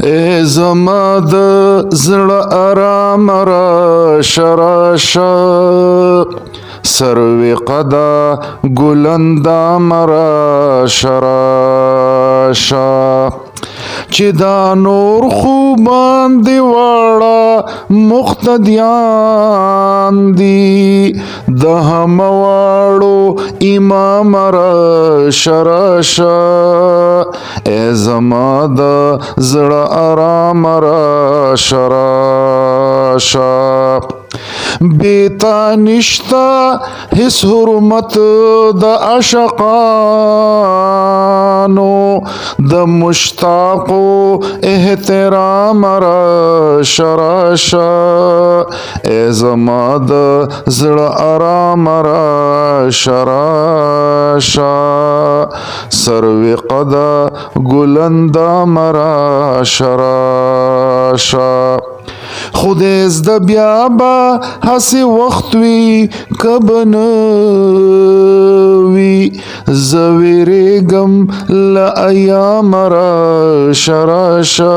ای زما د زړه آرام راشه راشه سروی قدا ګلندام راشه راشه چې دا نور خوبان دی واړه مقتدیان دي د همواړو امام راشه راشه ای زما د زړه آرام راشه راشه بیتا نشتا هیڅ حرمت د عاشقانو د مشتاقو احترام راشه راشه ای زما د زړه آرام راشه راشه سروی قدا ګلندام راشه راشه خدای زده بیا به هسې وخت وي که به نه وي زه ویرېږم له ایام راشه راشه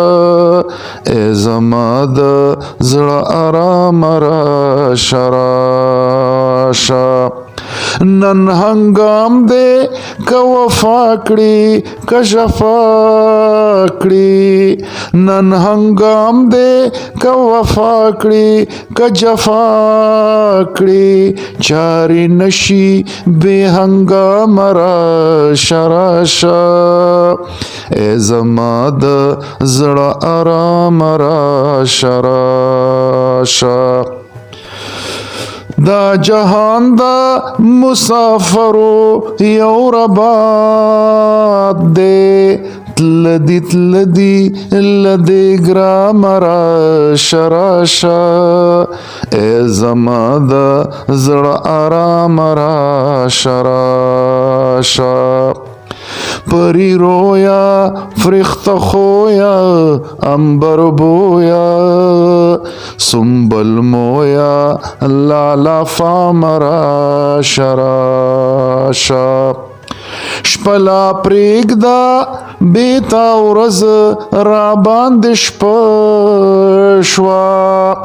ای زما د زړه آرام راشه راشه نن هنګام دی که وفا کړي که جفا کړي نن هنګام دی که وفا کړي که جفا کړي چارې نشي بې هنګام راشه راشه ای زما د زړه آرام راشه راشه دا جهان دا مسافرو یو رباط دے تلدی تلدی لدی گرام راشه راشه ای زما د زړه آرام راشه راشه پری رویا فرخت خویا انبر بویا سنبل مویا لالا فام راشه راشه شپلا پریږده بیتا ورځ را باندې شپه شوه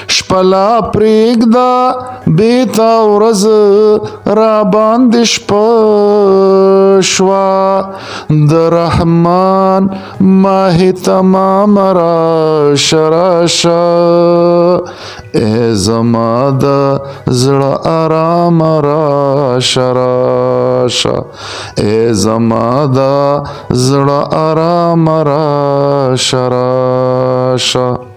شپلا پریږده بیتا ورځ را باندې شپه شوه د رحمان ماه تمام راشه راشه ای زما د زړه آرام راشه راشه ای زما د زړه آرام راشه راشه